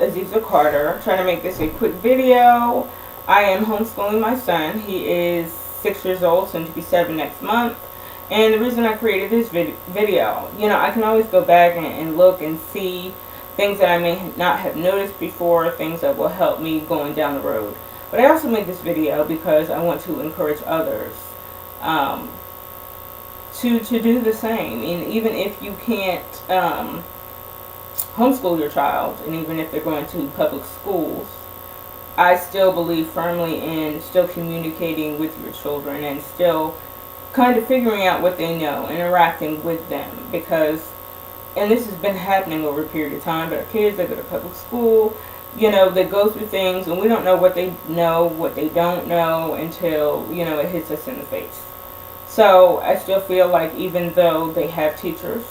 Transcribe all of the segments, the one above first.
Aziza Carter. I'm trying to make this a quick video. I am homeschooling my son. He is 6 years old, soon to be 7 next month. And the reason I created this video, I can always go back and look and see things that I may not have noticed before, things that will help me going down the road. But I also made this video because I want to encourage others to do the same. And even if you can't homeschool your child, and even if they're going to public schools, I still believe firmly in still communicating with your children and still kind of figuring out what they know, interacting with them, because, and this has been happening over a period of time, but our kids, they go to public school, they go through things, and we don't know, what they don't know until, it hits us in the face. So I still feel like even though they have teachers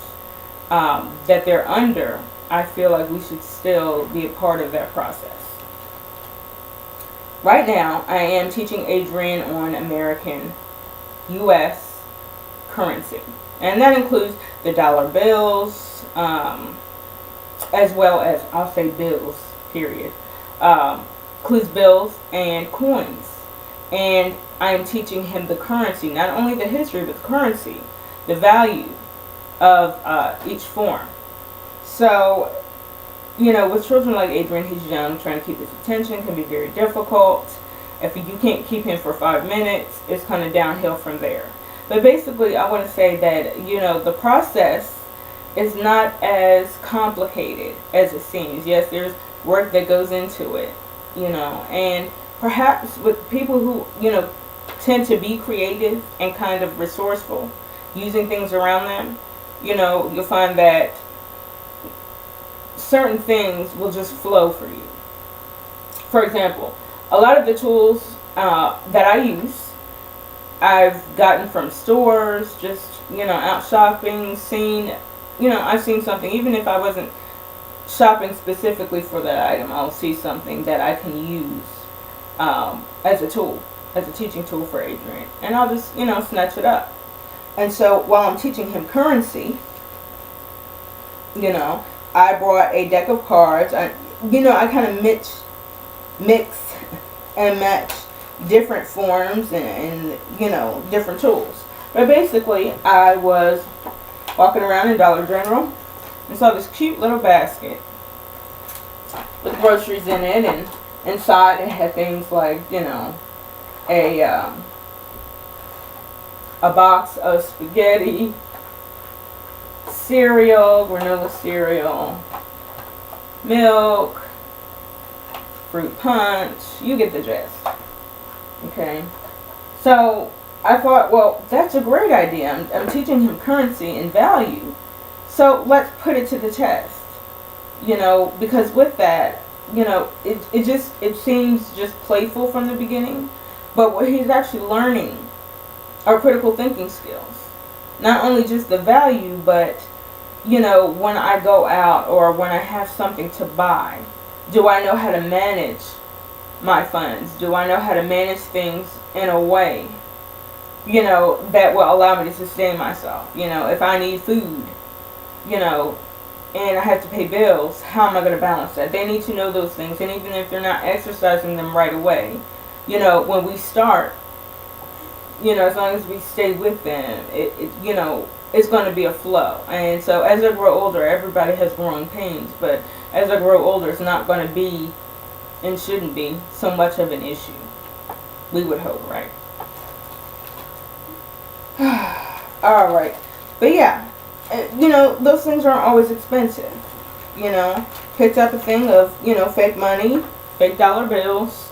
that they're under, I feel like we should still be a part of that process. Right now, I am teaching Adrian on American U.S. currency. And that includes the dollar bills, as well as, I'll say bills, period. Includes bills and coins. And I'm teaching him the currency, not only the history, but the currency, the value of each form. So, with children like Adrian, he's young, trying to keep his attention can be very difficult. If you can't keep him for 5 minutes, it's kind of downhill from there. But basically, I want to say that, the process is not as complicated as it seems. Yes, there's work that goes into it, and perhaps with people who, tend to be creative and kind of resourceful, using things around them, you'll find that certain things will just flow for you. For example, a lot of the tools that I use, I've gotten from stores, just, out shopping, I've seen something, even if I wasn't shopping specifically for that item, I'll see something that I can use as a tool, as a teaching tool for Adrian. And I'll just, snatch it up. And so while I'm teaching him currency, I brought a deck of cards. I kind of mix and match different forms and different tools. But basically, I was walking around in Dollar General and saw this cute little basket with groceries in it, and inside it had things like, a box of spaghetti, cereal, granola cereal, milk, fruit punch, you get the gist. Okay, so I thought, well, that's a great idea. I'm teaching him currency and value, so let's put it to the test. Because with that, it seems just playful from the beginning, but what he's actually learning are critical thinking skills. Not only just the value, but when I go out or when I have something to buy, do I know how to manage my funds? Do I know how to manage things in a way, that will allow me to sustain myself? If I need food, and I have to pay bills, how am I going to balance that? They need to know those things. And even if they're not exercising them right away, when we start, as long as we stay with them, it's going to be a flow. And so as I grow older, everybody has growing pains, but as I grow older, it's not going to be, and shouldn't be, so much of an issue. We would hope, right? Alright. But yeah, those things aren't always expensive. Picked up a thing of, fake money, fake dollar bills,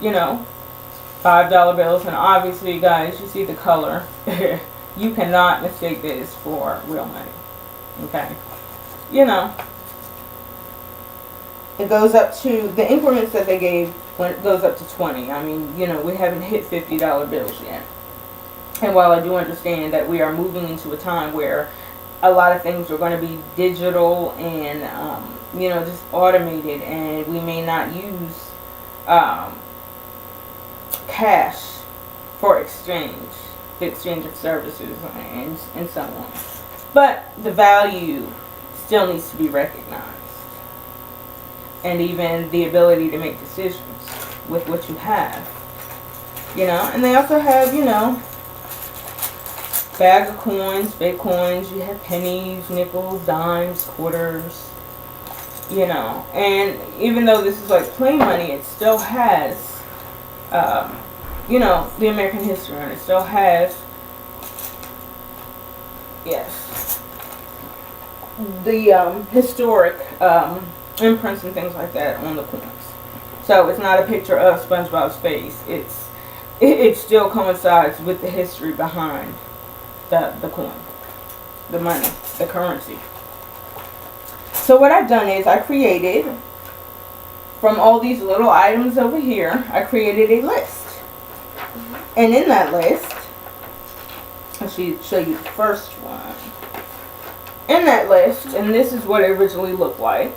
$5 bills, and obviously, guys, you see the color. You cannot mistake this for real money. Okay? It goes up to, the increments that they gave, when it goes up to 20. I mean, we haven't hit $50 bills yet. And while I do understand that we are moving into a time where a lot of things are going to be digital and, just automated, and we may not use cash for exchange, the exchange of services and so on. But the value still needs to be recognized. and even the ability to make decisions with what you have. You know, and they also have, you know, bag of coins, fake coins. You have pennies, nickels, dimes, quarters. You know, and even though this is like plain money, it still has, you know, the American history, and it still has, yes, the historic imprints and things like that on the coins. So it's not a picture of SpongeBob's face. It still coincides with the history behind the coin, the money, the currency. So what I've done is I created, from all these little items over here, I created a list. And in that list, I'll show you the first one. In that list, and this is what it originally looked like.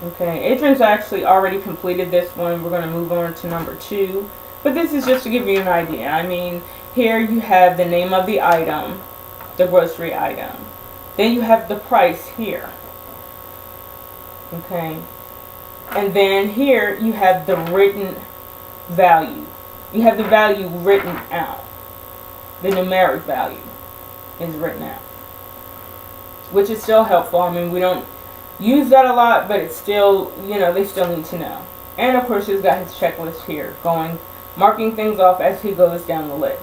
Okay, Adrian's actually already completed this one. We're going to move on to number 2. But this is just to give you an idea. I mean, here you have the name of the item, the grocery item. Then you have the price here. Okay. And then here you have the written value. You have the value written out. The numeric value is written out. Which is still helpful. I mean, we don't use that a lot, but it's still, you know, they still need to know. And of course he's got his checklist here, marking things off as he goes down the list.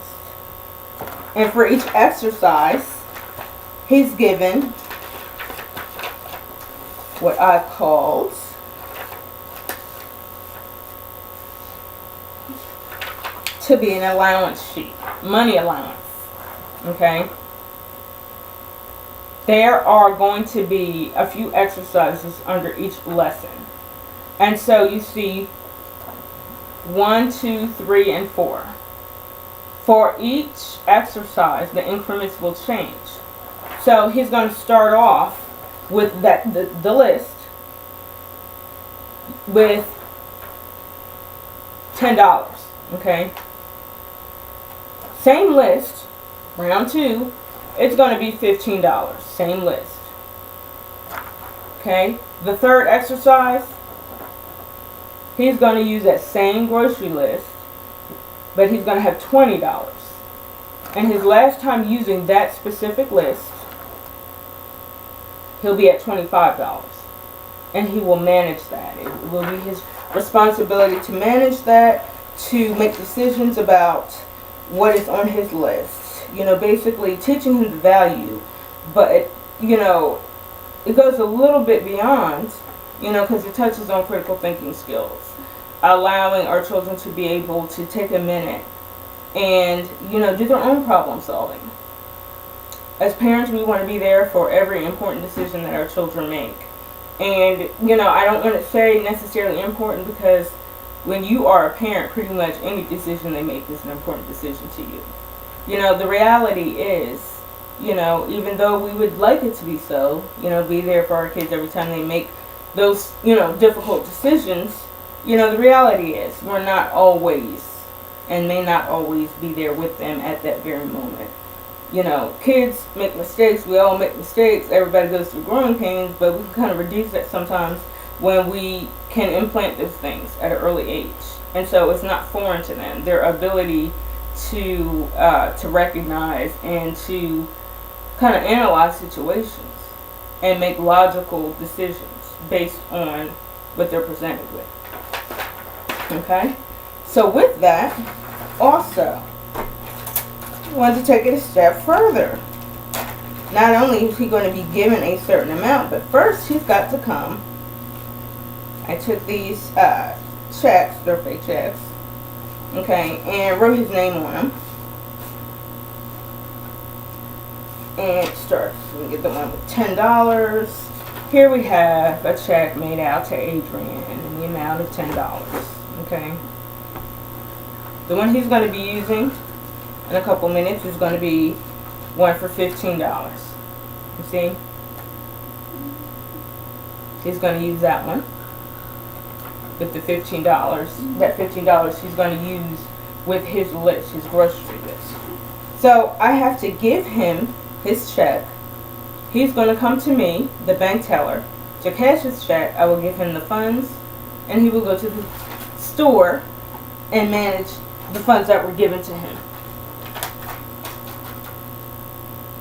And for each exercise, he's given what I've called to be an allowance sheet, money allowance. Okay? There are going to be a few exercises under each lesson. And so you see 1, 2, 3, and 4. For each exercise, the increments will change. So he's going to start off with the list with $10. Okay? Same list, round 2, it's going to be $15. Same list. Okay? The third exercise, he's going to use that same grocery list, but he's going to have $20. And his last time using that specific list, he'll be at $25. And he will manage that. It will be his responsibility to manage that, to make decisions about what is on his list. You know, basically teaching him the value, but, you know, it goes a little bit beyond, you know, because it touches on critical thinking skills. Allowing our children to be able to take a minute and, you know, do their own problem solving. As parents, we want to be there for every important decision that our children make. And, you know, I don't want to say necessarily important, because when you are a parent, pretty much any decision they make is an important decision to you. You know, the reality is, you know, even though we would like it to be so, you know, be there for our kids every time they make those, you know, difficult decisions, you know, the reality is we're not always, and may not always be there with them at that very moment. You know, kids make mistakes, we all make mistakes, everybody goes through growing pains, but we can kind of reduce that sometimes when we can implant those things at an early age. And so it's not foreign to them. Their ability to recognize and to kind of analyze situations and make logical decisions based on what they're presented with. Okay? So with that, also, I wanted to take it a step further. Not only is he going to be given a certain amount, but first he's got to come. I took these checks, they're fake checks, okay, and wrote his name on them. And it starts, we get the one with $10. Here we have a check made out to Adrian in the amount of $10, okay. The one he's going to be using in a couple minutes is going to be one for $15. You see? He's going to use that one with the $15. That $15 he's going to use with his list, his grocery list. So I have to give him his check. He's going to come to me, the bank teller, to cash his check, I will give him the funds, and he will go to the store and manage the funds that were given to him.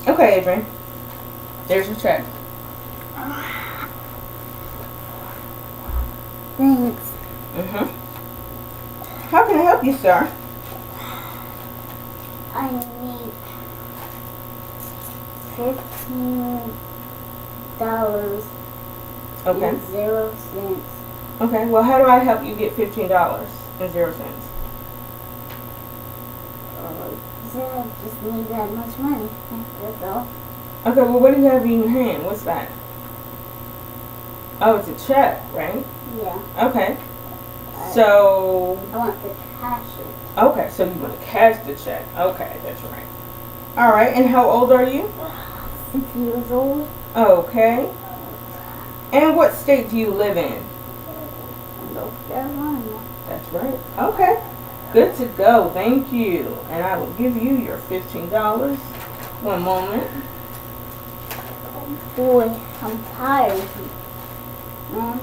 Okay, Adrian. There's your check. Thanks. How can I help you, sir? I need $15 Okay. and 0 cents. Okay. Well, how do I help you get $15 and 0 cents? You said I just need that much money. That's all. Okay. Well, what do you have in your hand? What's that? Oh, it's a check, right? Yeah. Okay. So. I want to cash it. Okay. So you want to cash the check? Okay, that's right. All right. And how old are you? 6 years old. Okay. And what state do you live in? North Carolina. That's right. Okay. Good to go. Thank you. And I will give you your $15. One moment. Boy, I'm tired. Man.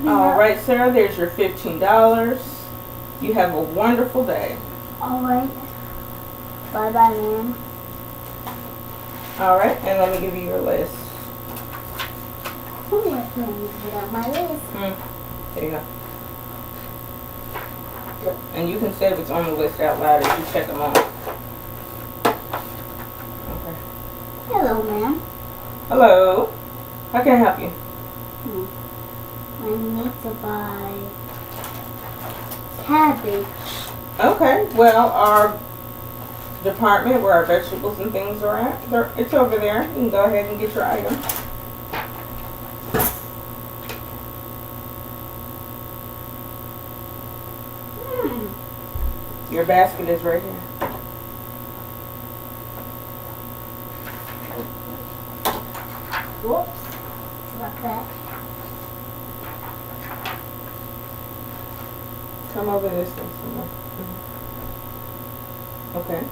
All right, sir. There's your $15. You have a wonderful day. All right. Bye-bye, man. All right. And let me give you your list. Who wants me to get out my list? There you go. And you can say what's on the list out loud as you check them off. Okay. Hello, ma'am. Hello. How can I help you? I need to buy cabbage. Okay. Well, our department where our vegetables and things are at, it's over there. You can go ahead and get your item. Your basket is right here. Whoops. Drop that. Come over this way somewhere. Okay.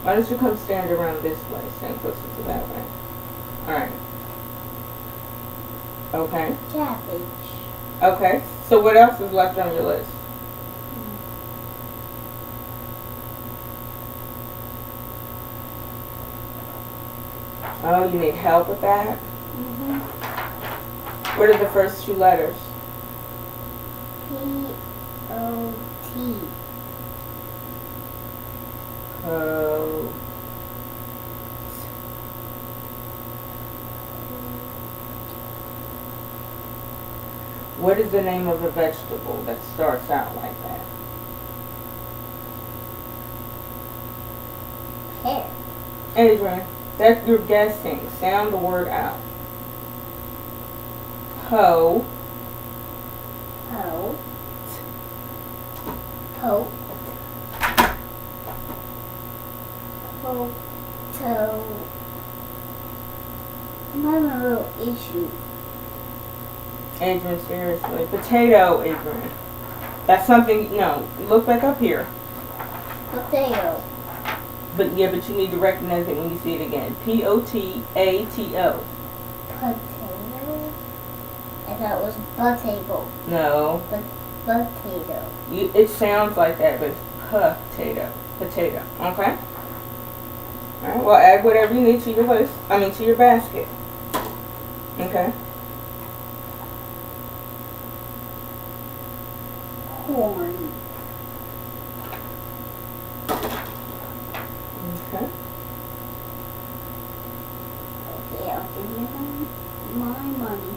Why don't you come stand around this way? Stand closer to that way. Alright. Okay. Cabbage. Okay. So what else is left on your list? Oh, you need help with that? What are the first 2 letters? P-O-T. Oh. What is the name of a vegetable that starts out like that? Pear. Adrian, that you're guessing. Sound the word out. Ho. Ho. Ho. Ho. To. I'm having a little issue. Adrian, seriously. Potato, Adrian. That's something, no, look back up here. Potato. But yeah, but you need to recognize it when you see it again. P-O-T-A-T-O. Potato? I thought it was potato. No. Potato. It sounds like that, but it's potato. Potato. Okay? Alright, well add whatever you need to your list. To your basket. Okay? Corn. Okay. Okay, I'll give you my money.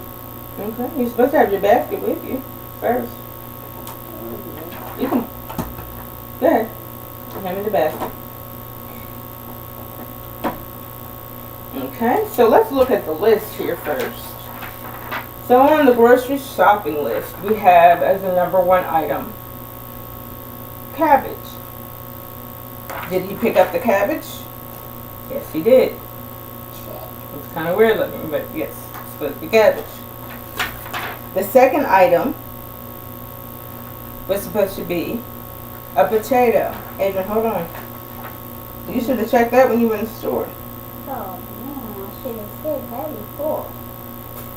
Okay. You're supposed to have your basket with you first. You can. Go ahead. Hand me the basket. Okay, so let's look at the list here first. So on the grocery shopping list, we have as a number 1 item, cabbage. Did he pick up the cabbage? Yes, he did. Check. It's kind of weird looking, but yes, it's supposed to be cabbage. The second item was supposed to be a potato. Adrian, hold on. You should have checked that when you were in the store. Oh man, I should have said that before.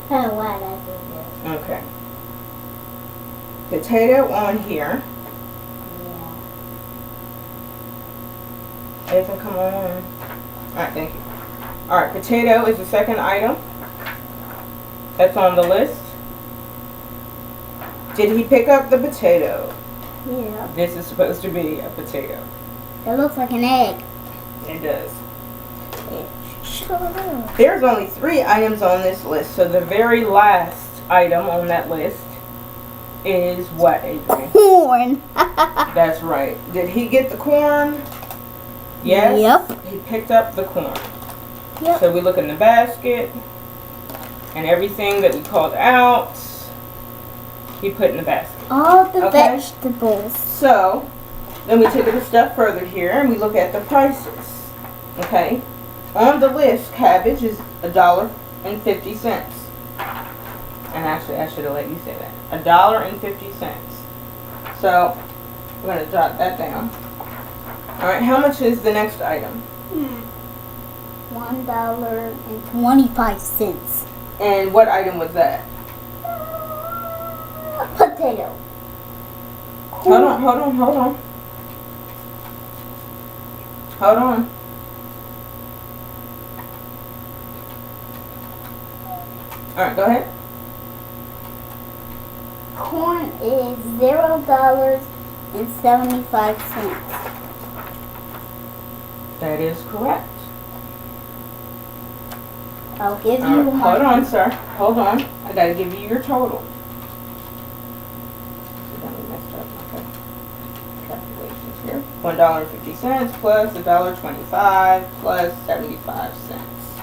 Oh, why did I do that? Okay. Potato on here. Yeah. Ethan, come on. Alright, thank you. Alright, potato is the second item that's on the list. Did he pick up the potato? Yeah. This is supposed to be a potato. It looks like an egg. It does. Sure. There's only 3 items on this list, so the very last item on that list is what, Adrian? Corn. That's right. Did he get the corn? Yes. Yep. He picked up the corn. Yep. So we look in the basket, and everything that we called out, he put in the basket. All the Okay. vegetables. So then we take it a step further here, and we look at the prices. Okay. On the list, cabbage is $1.50. And actually, I should have let you say that. $1.50. So we're gonna jot that down. All right. How much is the next item? $1.25. And what item was that? Potato. Hold on. Hold on. All right, go ahead. Corn is $0.75. That is correct. I'll give All you right, my. hold on, sir. Hold on. I gotta give you your total. Okay. Calculations here. $1.50 plus $1.25 plus 75 cents.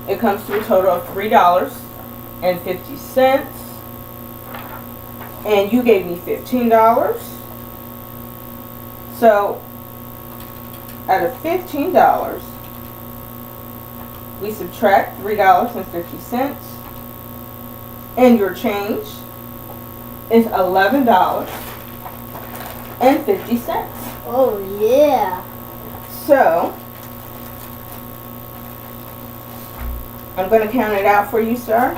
It comes to a total of $3.50. And you gave me $15. So out of $15, we subtract $3.50, and your change is $11.50. Oh yeah. So I'm going to count it out for you, sir.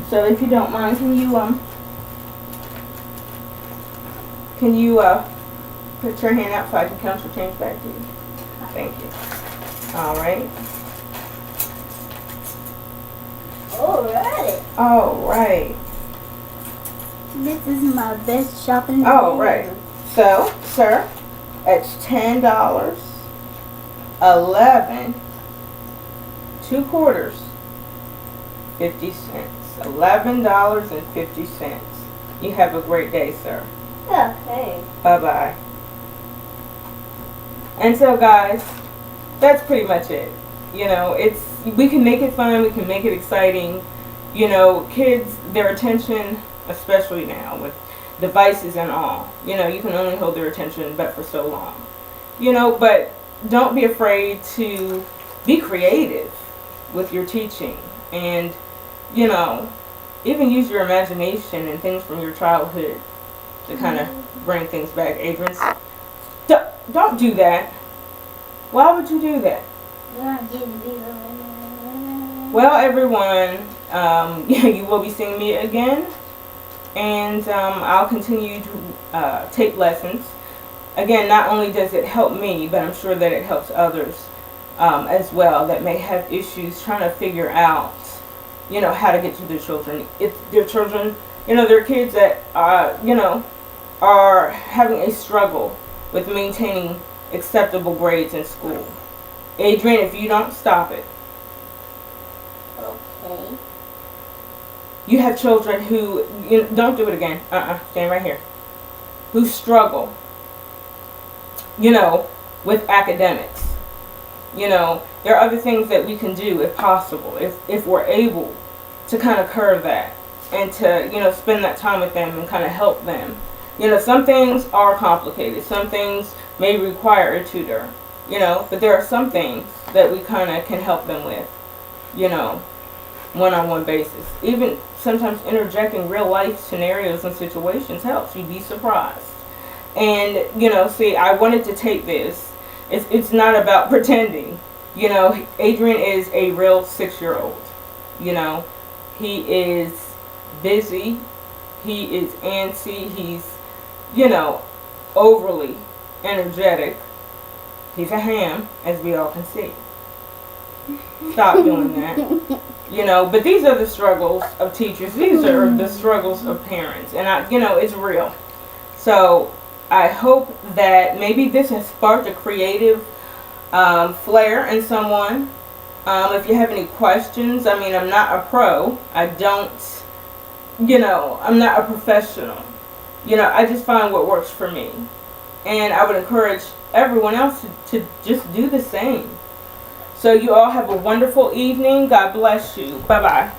So if you don't mind, can you put your hand out so I can count your change back to you? Thank you. All right. Alright. All right. This is my best shopping day. All right. So, sir, it's $10, 11, 2 quarters, 50 cents. $11.50. You have a great day, sir. Okay. Bye-bye. And so, guys, that's pretty much it. You know, we can make it fun, we can make it exciting. You know, kids, their attention, especially now with devices and all, you know, you can only hold their attention but for so long. You know, but don't be afraid to be creative with your teaching, and, you know, even use your imagination and things from your childhood to kind of bring things back. Adrian, don't do that. Why would you do that? Well, everyone, you will be seeing me again, and I'll continue to take lessons. Again, not only does it help me, but I'm sure that it helps others as well that may have issues trying to figure out, you know, how to get to their children. If their children, you know, they're kids that, you know, are having a struggle with maintaining acceptable grades in school. Adrian, if you don't stop it. Okay. You have children who, don't do it again. Stand right here. Who struggle, you know, with academics. You know, there are other things that we can do if possible, if we're able to kind of curb that and to, you know, spend that time with them and kind of help them. You know, some things are complicated. Some things may require a tutor, you know, but there are some things that we kind of can help them with, you know, one-on-one basis. Even sometimes interjecting real life scenarios and situations helps. You'd be surprised. And, you know, see, I wanted to take this. It's not about pretending. You know, Adrian is a real 6-year-old. You know, he is busy. He is antsy. He's, you know, overly energetic. He's a ham, as we all can see. Stop doing that. You know, but these are the struggles of teachers. These are the struggles of parents. And, you know, it's real. So I hope that maybe this has sparked a creative flair in someone. If you have any questions, I mean, I'm not a pro. I don't, you know, I'm not a professional. You know, I just find what works for me. And I would encourage everyone else to just do the same. So you all have a wonderful evening. God bless you. Bye-bye.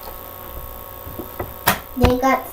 They got